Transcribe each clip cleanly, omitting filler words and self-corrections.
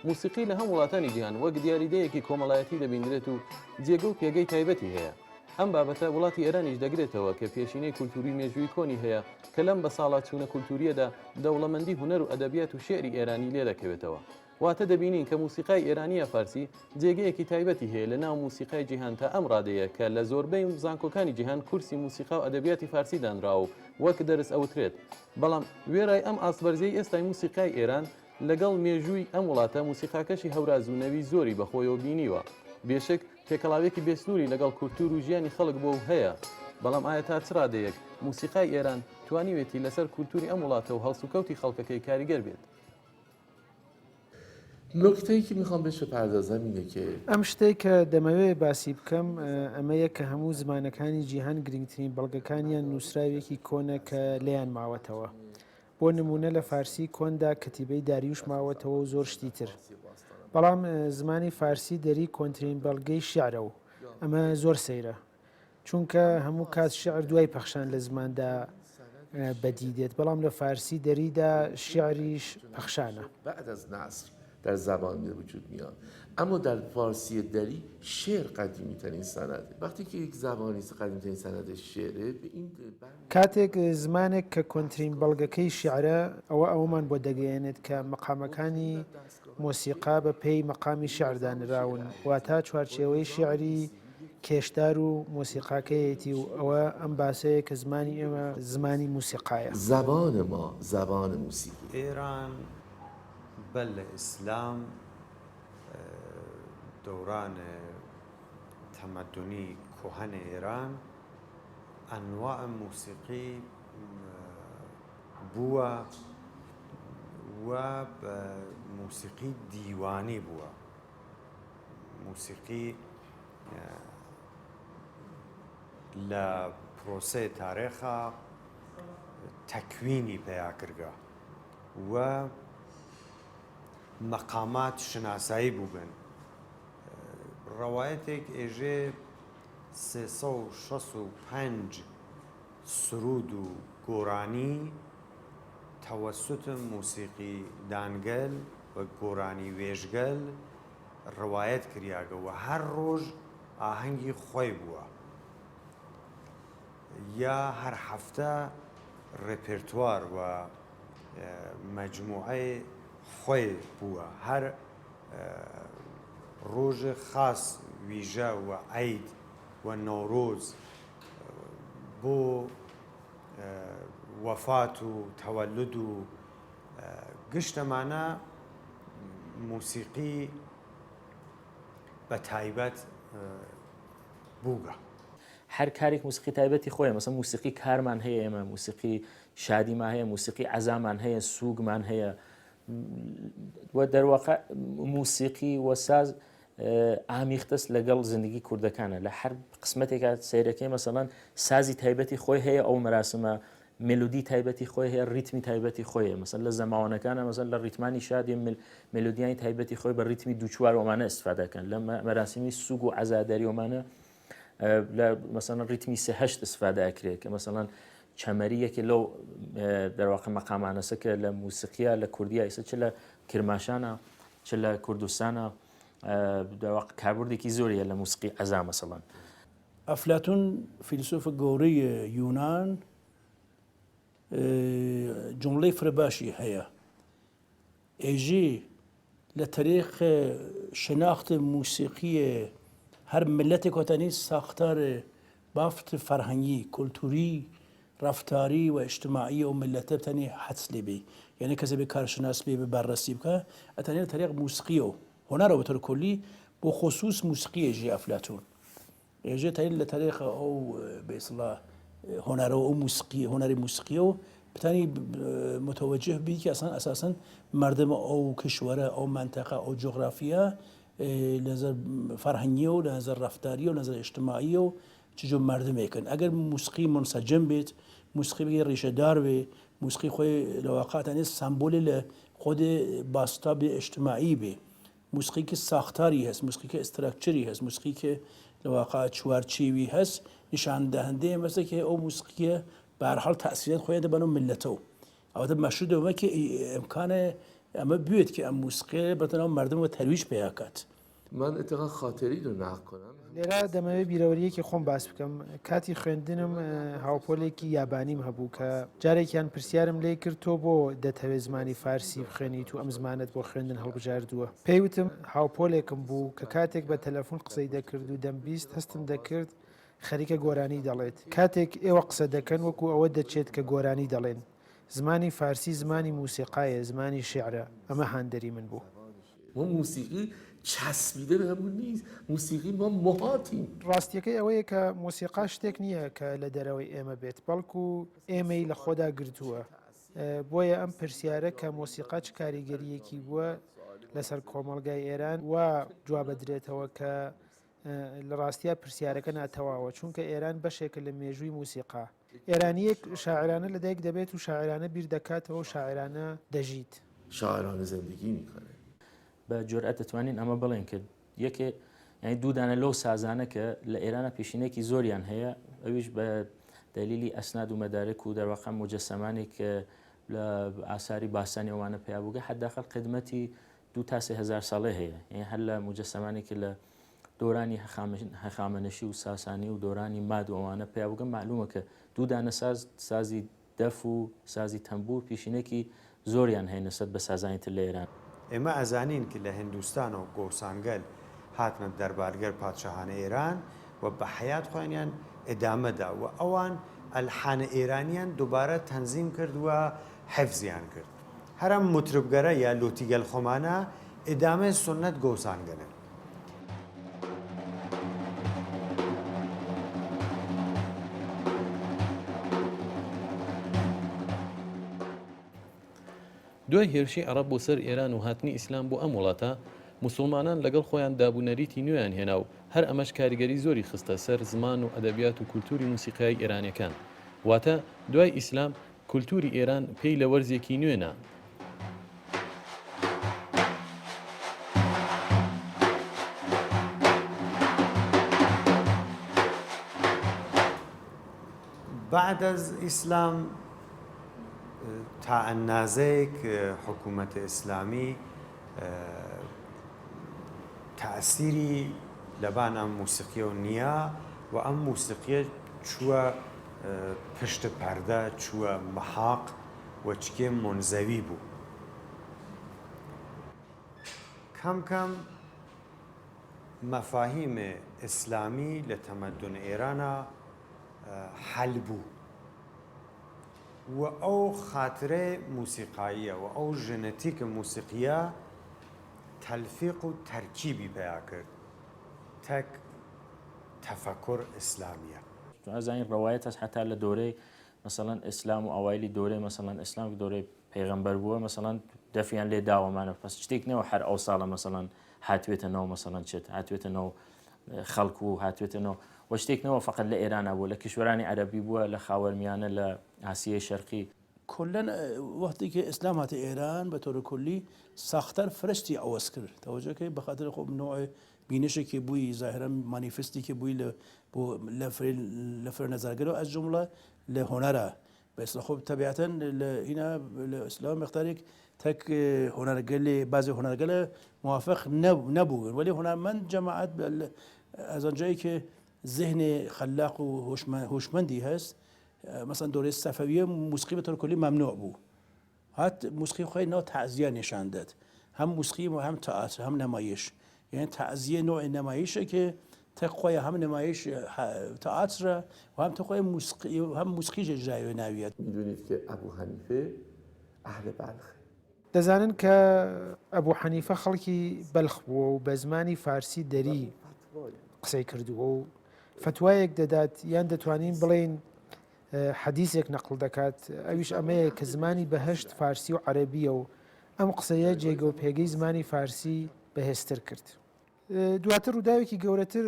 موسیقی لە هەم وڵاتانی جیهان وەک دیاریدەیەکی کۆمەڵایەتی دەبینرێت و جێگە و پێگەی تایبەتی هەیە. ئەم بابەتە وڵاتی ئێرانیش دەگرێتەوە کە پێشینەی کولتوری مێژووی کۆنی هەیە کە لەم بە ساڵات چوونە کولتوریەدا دەوڵەمەندی هونەر و ئەدەبیات و شێعری ئێرانی لێ دەکەوێتەوە. واتە دەبینین کە موسیقای ئێرانیە فارسی جێگەیەکی تایبەتی هەیە لە ناو موسیقای جیهان تا ئەم ڕادەیە کە لە زۆربەی زانکۆکانی جیهان کورسی موسیقا و ئەدەبیاتی فارسی دانراوە و وەک دەرس ئەوترێت. بەڵام وێرای ئەم ئاسبەرزەی ئێستای موسیقای ئێران لەگەڵ مێژووی ئەم وڵاتە موسیقاکەشی هەوراز و نەوی زۆری بەخۆیەوە بینیوە. بێشک تێکەڵاوێکی بێسنووری لەگەڵ کولتور و ژیانی خەڵک بۆ هەیە. بەڵام ئایا تا چ ڕادەیەک موسیقای ئێران توانیوێتی لەسەر کولتوری ئەم وڵاتە و هەڵسوکەوتی خەڵکەکەی کاریگەر بێت؟ نکته‌ای که میخوام بهش بپردازم اینه که ئەم شتێک کە دەمەوێت باسی بکەم ئەمەیە کە هەموو زمانەکانی جیهان گرنگترین بەڵگەکانیان نووسراوێکی کۆنە کە لێیان ماوەتەوە. بۆ نمونە لە فارسی کۆندا کەتیبەی داریوش ماوەتەوە و زۆر شتی تر. بەڵام زمانی فارسی دەری کۆنترین بەڵگەی شیعرە و ئەمە زۆر سەیرە، چونکە هەموو کات شیعر دوای پەخشان لە زماندا بەدی دێت، بەڵام لە فارسی دەریدا شیعریش پەخشانە. بعد از نثر در زبان به وجود میاد، اما در فارسی دری شعر قدیمی ترین سنده. وقتی که یک زبانی قدیمی ترین سنده شعره به این کاتێک زمانێک کە کۆنترین بەڵگەکەی شیعرە ئەوەمان بۆ دەگەیەنێت کە مەقامەکانی مۆسیقا بە پێی مەقامی شیعردانراون، واتە چوارچێوەی شیعری کێشدار و مۆسیقاکەیەتی و ئەوە ئەم باسەیە کە زمانی ئێمە زمانی موسیقایە. زبان ما زبان موسیقی. ئێران بەل لە ئیسلام دەورانە تەمەدونی کۆهەنە ئێران ئەنواع موسیقی بووە و بە موسیقی دیوانی بووە. موسیقی لە پرۆسەی تاریخا تەکوینی پێیا کردگە و مەقامات شناسایی بووبن. ڕەوایەتێک ئێژێ 365 سرود و گۆرانی تەوەسوت موسیقی دانگەل و گۆرانی وێژگەل ڕەوایەت کریاگە و هەر ڕۆژ ئاهەنگی خۆی بووە یا هەر هەفتە ڕێپێرتوار و مەجموعەی خۆی بووە. هەر ڕۆژە خاص ویژە و عید و نۆرۆز بۆ وەفات و تەوەلد و گشتەمانە موسیقی بە تایبەت بووگە. هەر کارێک موسیقی تایبەتی خۆیە. مەسەڵەن موسیقی کارمان هەیە، ئێمە موسیقی شادیمان هەیە، موسیقی عەزامان هەیە، سوگمان هەیە و دەرواقع موسیقی و ساز ئامیختەس لەگەڵ زندگی کوردەکانە. لە هەر قسمەتێکە سەیرەکەی مەسەڵەن سازی تایبەتی خۆی هەیە، ئەو مەراسمە مێلودی تایبەتی خۆی هەیە، ریتمی تایبەتی خۆیە. مەسەڵەن لە زەماوەنەکانە مەسەڵەن لە ریتمانی شادی مێلودیانی تایبەتی خۆی بە ریتمی دووچوار وەمانە ئیسفادەکەن. لە مەراسمی سوگ و عەزاداری وەمانە لە مەسەڵەن ریتمی 3/8 ئیسفادە ئەکرێت کە مەسەڵەن چەمەری یەکێ لەو دەرواقع مەقامانەسە کە لە موسیقیە لە کوردیە ئیسە چ لە کرماشانە چ لە کوردستانە دەرواقع کاربردێکی زۆریە لە موسیقی عەزا. مەسەڵەن ئەفلاتون فیلسوفە گەورەی یونان جملەی فرەباشی هەیە، ئێژێ لە تەریخ شناخت موسیقی هەر ملەتێک وەتانی ساختار بافت فەرهەنگی کولتوری ڕفتاری و اجتماعی و ملەتە بتانی حەدس لێ بێ، یعنی کەسێ بێ کارشناس بێ بەررەسی بکە ئەتەنێ لە تەریخ موسیقی و هۆنەرە بەتەوری کۆلی بۆ خصوص موسیقی ئێژێ ئەفلاتون ئێژێ تەنین لە تەریخ ئەو بێسڵە هۆنەرەوە ئەو موسیقی هۆنەری موسیقی و بتانی متوجه بی که اساساً مردم او کشوره او منطقه او جغرافیا لنظر فرهنگی و لنظر رفتاری و لنظر اجتماعی و چجور مردم میکن. اگر موسیقی منسجم بید، موسیقی بگه ریشه دار به موسیقی خوی لواقع تنی سمبول خود باستاب اجتماعی به موسیقی که ساختاری هست، موسیقی که استراکچری هست، موسیقی که لواقع چوارچیوی هست، نشان دهنده مثل که او موسیقی به هر حال تأثیرات خویده بنو ملتو. او ده مشهود اومه که امکان ئەمە بوێت کە ئەم موسیقی بەتەنەوە مردمەوە تەرویج پێیاکات. من اتفاقا خاطری رو نقل کنم. لێرا دەمەوێت بیرەوەریەکی خۆم باس بکەم. کاتی خوێندنم هاوپۆلێکی یابانیم هەبوو کە جارێکیان پرسیارم لێ کرد تۆ بۆ دەتەوێت زمانی فارسی بخوێنیت و ئەم زمانت بۆ خوێندن هەڵبژاردووە. پێیوتم هاوپۆلێکم بوو کە کاتێک بە تەلەفۆن قسەی دەکرد و دەمبیست هەستم دەکرد خەریکە گۆرانی دەڵێت. کاتێک ئێوە قسە دەکەن وەکو ئەوە دەچێت کە گۆرانی دەڵێن. زمانی فارسی زمانی موسیقایە، زمانی شیعرە. ئەمە هاندەری من بوو. ما موسیقی چسبیده بهمون نیست، موسیقی ما مهاتیم. ڕاستیەکەی ئەوەیە کە مۆسیقا شتێک نییە کە لە دەرەوەی ئێمە بێت، بەڵکو ئێمەی لە خۆدا گرتووە. بۆیە ئەم پرسیارە کە مۆسیقا چ کاریگەریەکی بووە لەسەر کۆمەڵگای ئێران و جواب بدرێتەوە کە لە ڕاستیە پرسیارەکە ناتەواوە، چونکە ئێران بەشێکە لە مێژووی مۆسیقا. ئێرانیەک شاعرانە لەدایک دەبێت و شاعرانە بیر دەکاتەوە و شاعرانە دەژیت. شاعرانه زندگی میکنه. بە جورئەت دەتوانین ئەمە بڵێن کرد یەکێ یعنی دوودانە لەو سازانە کە لە ئێرانە پێشینێکی زۆریان هەیە ئەویش بە دلیلی ئەسناد و مەدارک و دەرواقع مجەسەمانێک لە ئاساری باسانی ئەوانە پێیا بووگە حداقل خدمەتی 2 تا 3,000 ساڵێ هەیە، یعنی هەر لە مجەسەمانێکی لە دۆرانی هەخامنەشی و ساسانی و دۆرانی ماد و ئەوانە پێیا بووگە معلومە کە دوودانە سازی دەف و سازی تەمبور پێشینێکی زۆریان هەیە نسبەت بە سازانی تر لە ئێران. ئێمە ئەزانین کە لە هندوستان و گۆسانگەل هاتنە دەربارگەر پادشاهانە ئێران و بە حیات خۆیانیان ئێدامەدا و ئەوان ئەلحانە ئێرانیان دووبارە تەنزیم کرد و حەفزیان کرد. هەرم متربگەرە یا لۆتیگەل خۆمانە ئێدامە سنەت گۆسانگەلن. دوای هێرشی عەرەب بۆ سەر ئێران و هاتنی ئیسلام بۆ ئەم وڵاتە موسڵمانان لەگەڵ خۆیان دابوونەریتی نوێیان هێنا و هەر ئەمەش کاریگەری زۆری خستە سەر زمان و ئەدەبیات و کولتوری موسیقای ئێرانیەکان. واتە دوای ئیسلام کولتوری ئێران پێی لە وەرزێکی نوێنە. بعد از ئیسلام تا ئەندازەیەک حکوومەتە ئیسلامی تەئسیری لەبان ئەم موسیقیە و نییە و ئەم موسیقیە چووە پشتە پەردە، چووە مەحاق و چکێ منزەوی بوو. کەم کەم مەفاهیمێ ئیسلامی لە تەمەدون ئێرانە حەل بوو و ئەو خاترە موسیقاییە و ئەو ژنەتیکە موسیقیە تەلفیق و تەرکیبی پێیا کرد تەک تەفەکر ئیسلامیە. ئەزانین ڕەوایەت هەست حتا لە دۆرەی مەسەڵەن ئیسلام و ئەوایلی دۆرەی مەسەڵەن ئیسلام دۆرەی پێغەمبەر بووە مەسەڵەن دەفیان لێ داوەمانە پس شتێک نەوە هەر ئەو ساڵە مەسەڵەن هاتوێتەنەوە مەسەڵەن چێت هاتوێتەنەوە خەڵک و هاتوێتەنەوە و شتێکنەوە فقط لە ئێرانە بووە لە کشوەرانی عەرەبی بووە لە خاوەرمیانە لە ئاسیای شەرقی. کلا وقتی که اسلام هات ایران به طور کلی ساختار فرشتی عوض کرد توجه که به خاطر خب نوع بینشی که بوی ظاهرا مانیفستی که بوی لفر نظرگرو از جمله لهنره بس خب طبیعتا هنا الاسلام مختارک تک هنرگل بعضی هنرگل موافق نبود ولی هنرمند جماعت از آنجایی که ذهن خلاق و هوشمندی هست مثلا دوره صفویه موسیقی به طور کلی ممنوع بود. حتی موسیقی خیلی نوع تعزیه نشان داد. هم موسیقی و هم تئاتر هم نمایش. یعنی تعزیه نوع نمایشه که تقوی هم نمایش تئاتر و هم تقوی موسیقی و هم موسیقی اجرایی نویت. میدونید که ابو حنیفه اهل بلخ. دەزانن کە ئەبوو حەنیفە خەڵکی بەلخ بووە و بە زمانی فارسی دەری قسەی کردووە و فتوایەک دەدات یان دەتوانین بڵێن حەدیثێک نەقڵ دەکات ئەویش ئەمەیە کە زمانی بەهەشت فارسی و عەرەبیە و ئەم قسەیە جێگە و پێگەی زمانی فارسی بەهێزتر کرد. دواتر ڕووداوێکی گەورەتر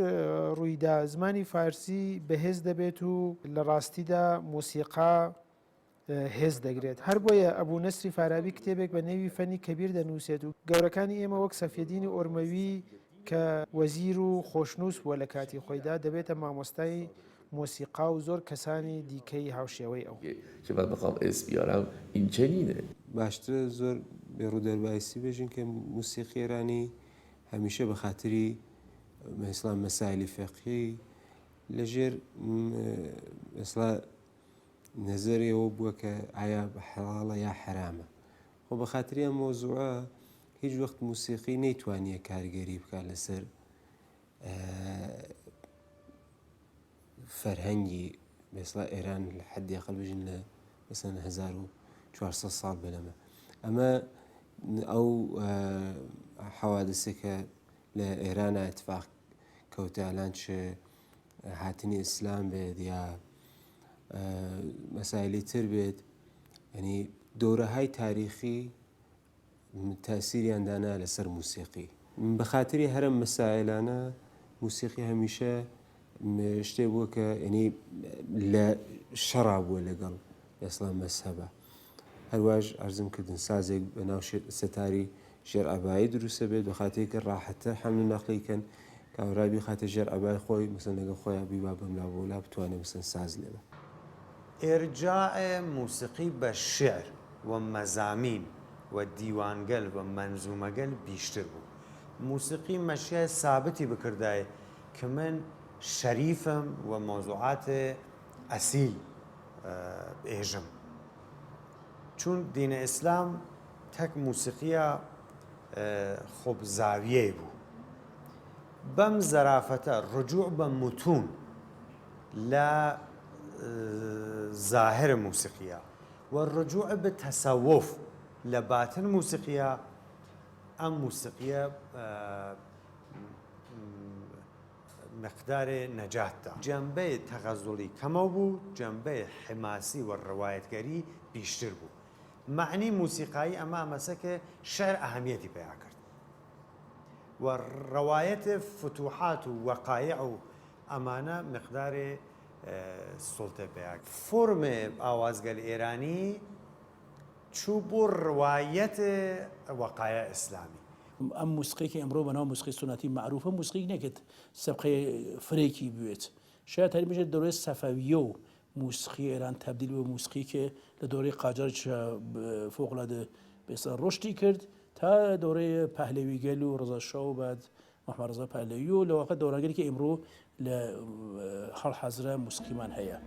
ڕوویدا زمانی فارسی بەهێز دەبێت و لە ڕاستیدا مۆسیقا هێز دەگرێت. هەر بۆیە ئەبوو نەسری فارابی کتێبێک بە نێوی فەنی کەبیر دەنووسێت و گەورەکانی ئێمە وەک سەفیەدینی ئۆرمەوی کە وەزیر و خۆشنووس بووە لە کاتی خۆیدا دەبێتە مامۆستای مۆسیقا و زۆر کەسانی دیکەی هاوشێوەی ئەو. که من بخوام اسم بیارم این چنینه. باشترە زۆر بێڕوو دەربایسی بێژین کە موسیقی ئێرانی هەمیشە بە خااتری مەسڵان مەسایلی فێقی لەژێر ئەسڵا نەزەرەوە بووە کە ئایا بە حەڵاڵە یا حرامە خۆ بە خااتری ئەم مۆزوعە هیچ وەخت موسیقی نەیتوانیە کارگەری بکات لەسەر فەرهەنگی بێسڵا ئێران لە حەدی ئەقل بژین لە مەسەن 1400 ساڵ بەلەمە ئەمە ئەو حەوادثێکە لە ئێرانە اتفاق کەوتالان چ هاتنی ئیسلام بێت یا مەسایلی تر بێت ینی دۆرەهای تاریخی تاسیریان دانا لەسەر موسیقی بە خااتری هەرم مەسایلانە موسیقی هەمیشە شتێ بووە کە ینی لە شەڕا بووە لەگەڵ ئێسڵام مەسهەبە هەروەش ئەرزم کردن سازێک بە ناو سەتاری ژێر ئەبایی دروستە بێت بە خااتێککە ڕاحەتە هەموو نەقلیکەن کاورابی خاتە ژێر ئەبای خۆی مەسن لەگە خۆیان بیوا بەملا بۆلا بتوانێت مەسن ساز لێبە إرجاع موسیقی بە شعر و مەزامین و دیوانگەل و منزومەگەل بیشتر بوو موسیقی مەشیە سابتی بکردایە کە من شەریفم و مۆزوعات ئەسیل ئێژم چون دینە ئیسلام تەک موسیقیە خۆب زاویەی بوو بەم زەرافەتە ڕجوع بە متون لە ظاهر موسیقیە و ڕجوع بە تەسەوف لە باتن موسیقیە ئەم موسیقیە مقدارێ نەجاتدا جەمبەی تەغەزوڵی کەمە بوو جەمبەی حماسی و ڕەوایەتگەری بیشتر بوو معنی موسیقایی ئەمە مەسەکە شعر ئەهەمیەتی پێیا کرد و ڕەوایەت فتوحات و وەقایع و ئەمانە مقدارێ سڵتە پێیا کرد فۆرمێ ئاوازگەل ئێرانی چوو بۆ ڕوایەت وەقایع ئیسلامی ئەم موسیقی کە ئەمڕۆ بەناو موسیقی سنەتی معروفە موسیقی نەکرد سەبقەی فرێکی بوێت شاید هەر بژێت دەورەی سەفەویە و موسیقی ئێران تبدیل بە موسیقی کە لە دەورەی قاجار فوقڵادە بێسە ڕشتی کرد تا دەورەی پەهلەویگەل و ڕزەشە و بعد محمد ڕزا پەهلەوی و لەواقع دەورانگەری کە ئیمڕۆ لە هەڵحەزرە موسیقیمان هەیە.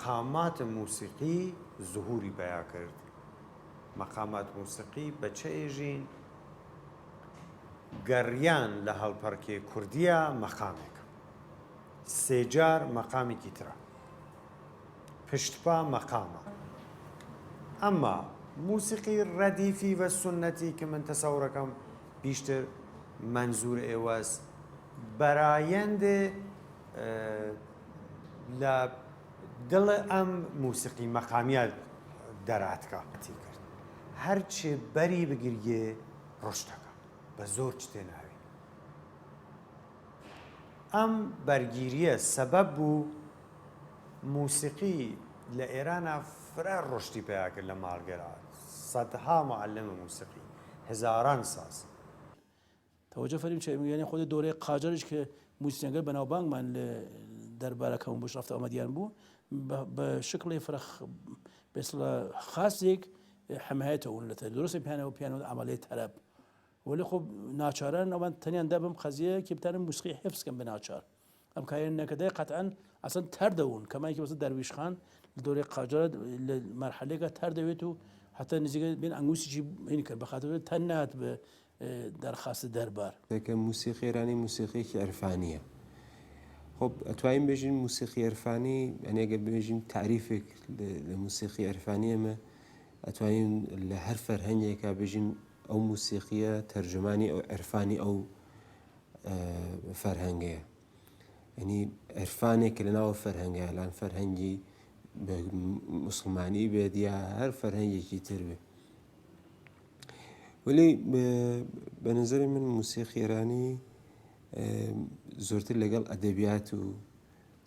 مقامات موسیقی ظهوری پیا کرد مقامات موسیقی بە چێژین گەڕیان لە هەڵپەرکێ کوردیە مەقامێک سێجار مەقامێکی ترە پشتپا مەقامە ئەمما موسیقی ڕەدیفی و سنەتی کە من تەسەورەکەم بیشتر منزور ئێوەس بەرایەندێ لە دڵ ئەم موسیقی مەقامیە دەراتکەتی کرد هەرچێ بەری بگریێ ڕۆشتەکە بە زۆر شتێ ناوی ئەم بەرگیریە سەبەب بوو موسیقی لە ئێرانە فرە ڕۆشتی پێیا کرد لە ماڵگەرا سەدها معلمە موسیقی هزاران ساز تەوەجە فەریم چێمیانی خۆی دۆرەی قاجارش کە موسیقیەکە بەناوبانگمان لە دەربارەکەم بۆ ڕفتە ئەمەدیان بوو بە شکڵی فرەخ بێسڵە خاصێک حمایەتەوە لە درۆسی پیانەوە پیانەوە ئەمەلەی تەرەب ولی خۆ ناچاران ئەوان تەنیان دا بم قەزیە کە بتانن موسیقی حفظکەم بە ناچار ئەم کارێن نەکەدای قەتعەن ئەسەن تەردەون کەمایکی بەسە دەرویشخان لە دۆرەی قاجار لە مەرحەلەیەکە تەردەوێت و حتا نزیکە بین ئەنگوسیی هین کرد بەخاتر تەن نات بە دەرخاست دەربار کە موسیقی ئێرانی موسیقیەکی عەرفانیە خب ئەتوانین بێژین موسیقی عرفانی ئەنی ئەگەر بێژین تعریفێک لە موسیقی عرفانی ئەمە ئەتوانین لە هەر فەرهەنگێکا بێژین ئەو موسیقیە تەرجمانی ئەو عرفانی ئەو فەرهەنگەیە ینی عرفانێک لە ناوە فەرهەنگە لان فەرهەنگی مسلمانی بێت یا هەر فەرهەنگێکی تر بێ ولی بە نظری من موسیقی ئێرانی زۆرتر لەگەڵ ئەدەبیات و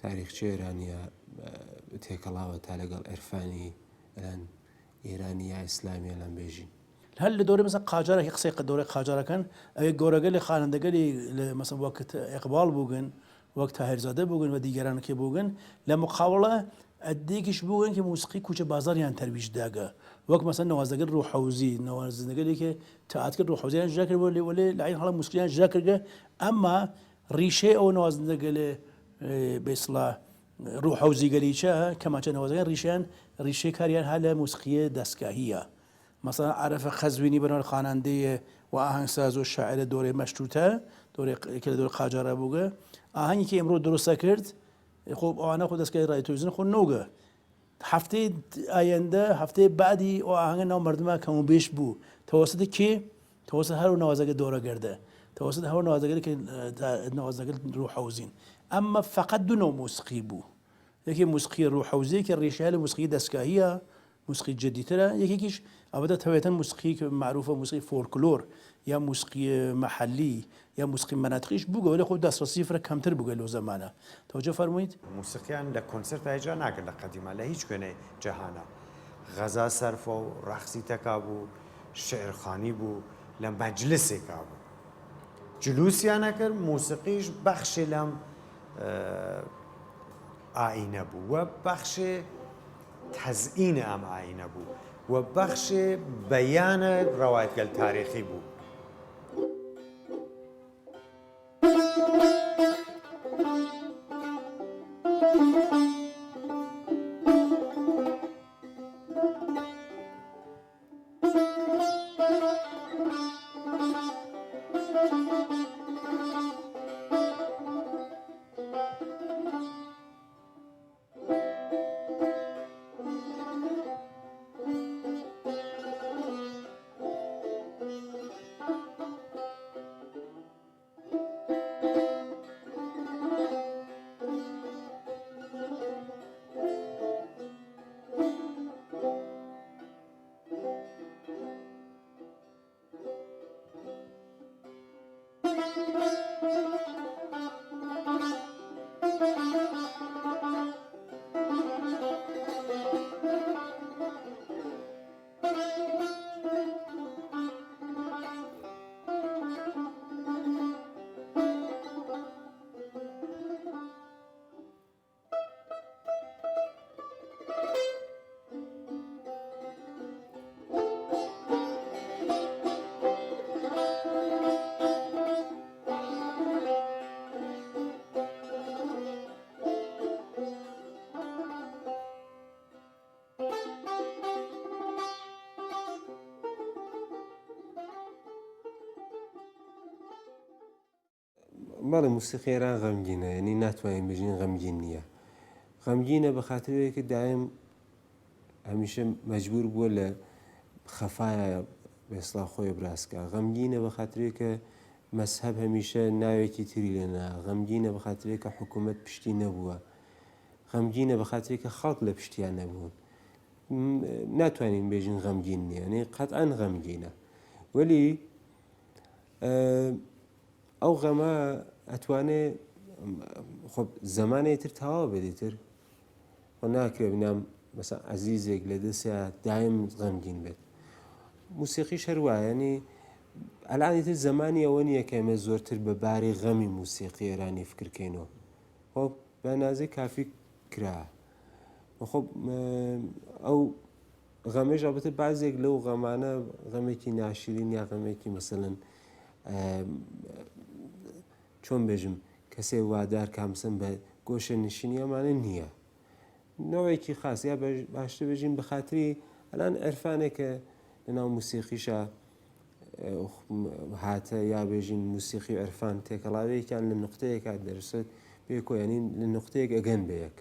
تاریخچە ئێرانیە تێکەڵاوە تا لەگەڵ عرفانی ئەلان ئێرانی یا ئیسلامی ئەلان بێژین هەر لە دۆرە مەسە قاجارە قسەی دۆرەی قاجارەکەن ئەوێ گۆرەگەلی خانەندەگەلی مەسە وەکت ئێقبال بووگن وەک تاهێرزادە بووگن و دیگەرانەکە بووگن لە مقاوڵە ئەدێکیش بووگن کە موسیقی کوچە بازاریان تەرویج داگە وەک مەسەن نەوازەگەر ڕوحەوزی نەوازنەگەلێکە تەعاتکە ڕوحەوزیان ژا کرد وەلێ لە عین هەڵە موسیقیان ژا کردگە ئەمما ڕیشەی ئەو نەوازنەگەلێ بە ئیسڵاح ڕوحەوزیگەریچە کەمانچە نەوازەکان ڕیشەی کاریان هە لە موسیقیە دەستگاهیە مثلا عرفە خەزوینی بەنەوە خانەندەیە و ئاهەنگساز و شاعرە دۆرەی مەشروتە دۆرێکە لە دۆرە قاجارە بووگە ئاهەنگی کە ئێمڕۆ دروستە کرد خۆ ئەوانە خۆ دەستگای ڕای تۆزن خۆ نۆگە هەفتەی ئایەندە هەفتەی بعدی ئەو ئاهەنگە ناو مردمە کەم و بێش بوو تەوەسط کێ تەوەسط هەر نەوازەگە دۆرەگەردە تەوەسط هەر نەوازەگەری کە نەوازەگەر ڕوحەوزین ئەمما فقط دوو نوع موسیقی بوو یەکێ موسیقی ڕوحەوزی کە ڕێشەیە لە موسیقی دەستگاهیە موسیقی جدیدترە یەکێکیش ئەوەدە تەوێتەن موسیقی معروفە موسیقی فۆلکلۆر یا موسیقی محلی یا موسیقی مناطقیش بووگە ولی خۆ دەستڕەسی فرە کەمتر بووگە لەو زەمانە تەوەجە فەرموویت موسیقیان لە کۆنسرت هیجا ناکرد لە قەدیمە لە هیچ کوێنەی جەهانە غەزا سەرفە و ڕەقسی تەکا بوو شعرخوانی بوو لە مەجلسێکا بوو جلوسیانە کرد موسیقیش بەخشی لەم ئاینە بوو وە بەخشێ تەزئینە ئەم ئاینە بوو و بەخشێ بەیانە ڕەوایەتگەل تاریخی بوو بەڵێ موسیقی ئێران غەمگینە ینی ناتوانین بژین غەمگین نییە غەمگینە بە خاترەیەکە دایم هەمیشە مەجبور بووە لە خەفایە بێسڵا خۆی براسکە غەمگینە بە خاترێکە مەسهەب هەمیشە ناوێکی تری لێنا غەمگینە بە خاترێکە حکوومەت پشتی نەبووە غەمگینە بە خاترێکە خەڵک لە پشتیان نەبوون ناتوانین بێژین غەمگین نییە نی قەتعەن غەمگینە وەلی ئەو غەمە ئەتوانێت زەمانێتتر تەواو بێتتر ناکرێ بنام مەسا عەزیزێک لە دەستیا دایم غەمگین بێت موسیقیش هەروایە ینی ئەلانیتر زەمانی ئەوە نییە کە ئێمە زۆرتر بەبارەی غەمی موسیقی ئێرانی فکرکەینەوە خۆ بە نازەی کافی کرا خۆ ئەو غەمەش ئەڵبەتە بازێک لەو غەمانە غەمێکی ناشرین یا غەمێکی مەسەلەن چۆن بێژم کەسێ وادار کامسن بە گۆشە نشینی ئەمانە نییە نەوەیەکی خاص یا باشتر بێژین بە خاتری ئەلان عەرفانێکە لەناو موسیقیشە هاتە یا بێژین موسیقی و عەرفان تێکەڵاوەیەکیان لە نقطەیەکە دەرسێت بيكو يعني النقطة أجن بيك.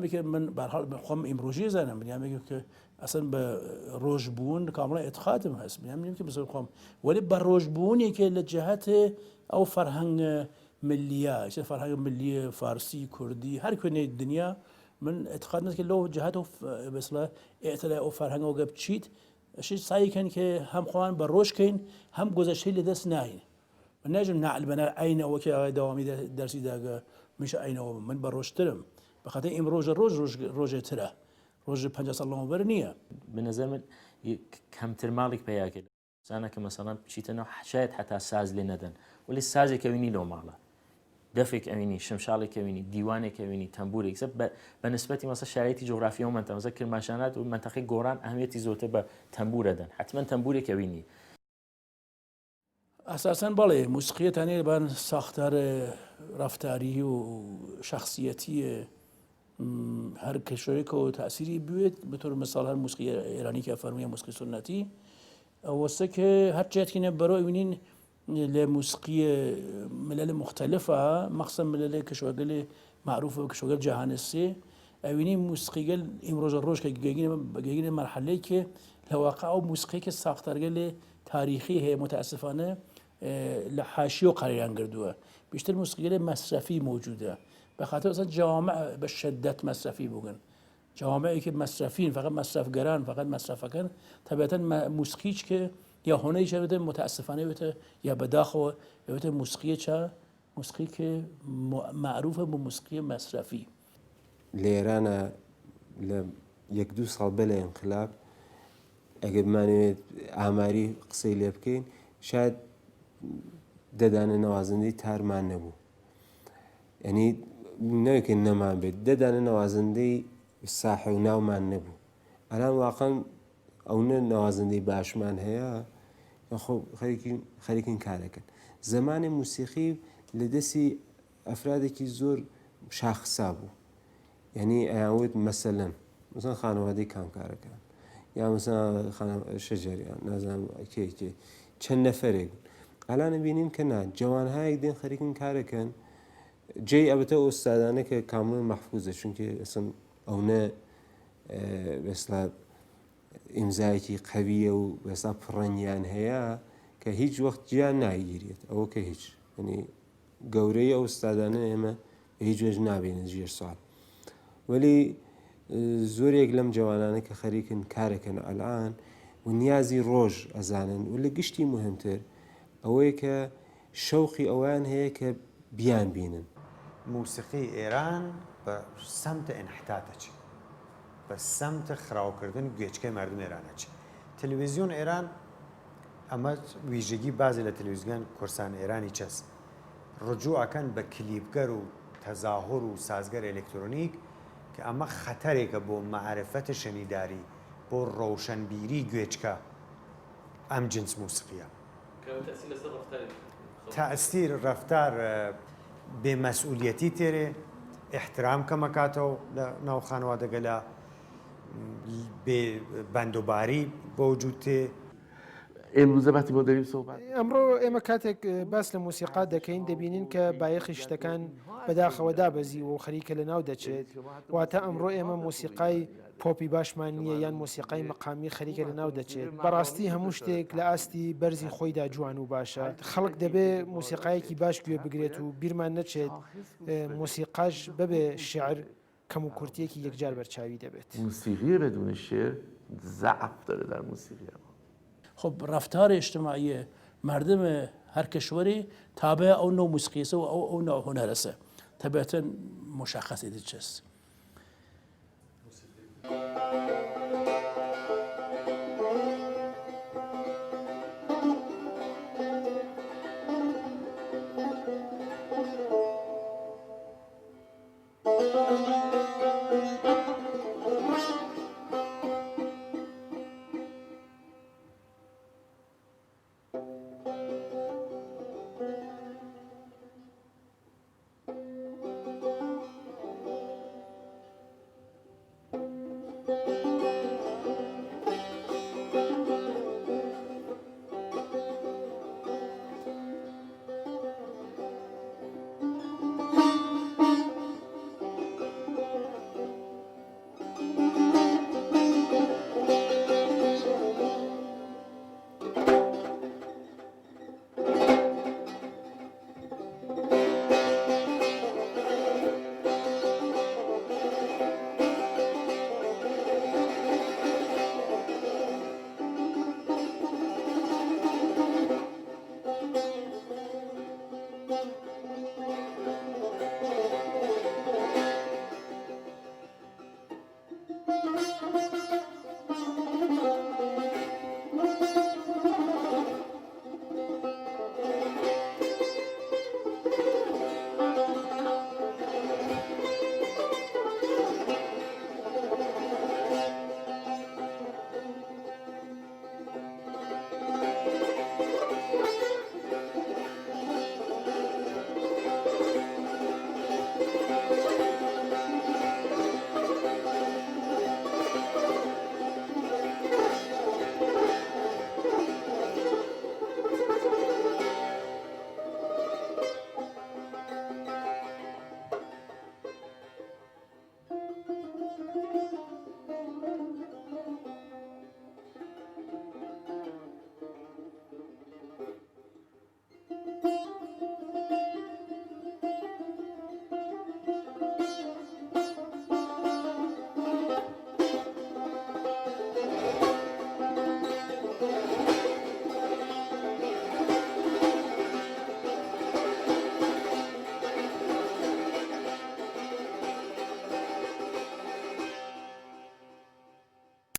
همی که من به هر حال میخوام امروزی زنم میگم که اصلا به روشبون کاملا اعتقادم هست میگم که مثلا میخوام ولی به روشبونی که لجهت او فرهنگ ملیه چه فرهنگ ملی فارسی کردی هر کنه دنیا من اعتقاد ندارم که لو جهت مثلا اعتلاع او فرهنگ او گپ چیت شی سعی کن که هم خوان به روش کن هم گذشته لدست ناین من نجم نعل بنا عین او که دوامی درسی داغ میشه عین او من به روش ترم بخاطر این روز تره روز 50 سال برنیه به نظر من کمتر مالک پیدا کرد زنه که مثلا چیتنا شاید حتی ساز لی ندن ولی سازی که وینی لو مالا دفک اوینی شمشالی که وینی دیوانه که وینی تنبوری اکسب به نسبتی مثلا شرایطی جغرافیایی منطقه مثلا کرمانشاه و منطقه گوران اهمیتی زیاده به تنبور دادن حتما تنبوری که وینی اساساً بالا موسیقی تنی بان ساختار رفتاری و شخصیتی هر کشوری که تأثیری بیاد به طور مثال هر موسیقی ایرانی که فرمی موسیقی سنتی واسه که هر جهت که برای اینین لموسیقی ملل مختلفة مخصوصا ملل كشوغل معروفة كشوغل جهانسي اويني موسيقى امروز الروج كجيجين مرحلة كي لواقع موسيقى كساختار تاريخي هي متأسفانة لحاشيو قريان قردوها بيشتر موسيقى مصرفي موجودة بخاطر اصلا جوامع بشدت مصرفي بوغن جوامعی که مصرفین فقط مصرفگران فقط مصرفکن طبیعتا موسیقیش که یا هنری چه بده متاسفانه بده یا بداخو بده موسیقی چه موسیقی که معروف به موسیقی مصرفی لێرانە لە 1-2 ساڵ بەلە انقلاب ئەگە بمانوێت ئاماری قسەی لێ بکەین شاید دەدانە نەوازندەی تارمان نەبوو ینی نەوەکە نەمان بێت دەدانە نەوازندەی ساحە و ناومان نەبوو ئەلان واقعەن ئەوە نەوازندەی باشمان هەیە خۆ خەریکین کارەکەن زمانی موسیقی لە دەستی ئەفرادێکی زۆر شاخصا بوو یعنی ئەیانوت مەسەلەن مثلا خانەوادەی کامکارەکان یا مثلا شەجەریان نازانم کێ چەند نەفەرێک بوون ئەلانە بینیم کە نا جوانهایەک دێن خەریکن کارەکەن جێی ئەبەتە ئۆستادانە کە کامڵ مەحفوظە چونکە ئەسم ئەوە بەسلا ئیمزایەکی قەویە و بەسا پڕەنیان هەیە کە هیچ وەخت گیان ناگیرێت ئەوە کە هیچ ینی گەورەی ئەو ئوستادانە ئێمە هیچ وێژ نابێنن ژێر سوال وەلی زۆرێک لەم جوانانە کە خەریکن کارەکەن ئەلان و نیازی ڕۆژ ئەزانن و لە گشتی مهمتر ئەوەیە کە شەوقی ئەوان هەیە کە بیان بینن موسیقی ئێران بە سەمتە ئینحتاتەچی بە سەمتە خراوکردن گوێچکەی مردم ئێرانەچی تەلەڤیزیۆن ئێران ئەمە ویژگی بازی لە تەلەڤیزیۆن کورسان ئێرانی چەس ڕجوعەکەن بە کلیپگەر و تەزاهور و سازگەر ئێلکترۆنیک کە ئەمە خەتەرێکە بۆ مەعرفەتە شەنیداری بۆ ڕەوشەنبیری گوێچکە ئەم جنس موسیقیە تەئسیر ڕەفتار بێمەسئولیەتی تێرێ احترام کەمەکاتەوە لە ناو خانەوادەگە لە بەندوباری بۆ وجود تێ امروزه وقتی ما داریم صحبت ئەمڕۆ ئێمە کاتێک باس لە موسیقا دەکەین دەبینین کە بایەخی شتەکان بەداخەوە دابەزی و خەریکە لە ناو دەچێت واتە ئەمڕۆ ئێمە موسیقای پۆپی باشمان نییە یان موسیقای مەقامی خەریکە لە ناو دەچێت بەڕاستی هەموو شتێک لە ئاستی بەرزی خۆیدا جوان و باشە خەڵک دەبێ موسیقایەکی باش گوێ بگرێت و بیرمان نەچێت موسیقاش ببێ شعر کەم و کورتیەکی یەکجار بەرچاوی دەبێت موسیقی بدون شعر ضعف داره در موسیقی خب رفتار اجتماعی مردم هر کشوری تابع او نوع موسیقیسه و او نوع هنرسه طبیعتا مشخص ایدی چست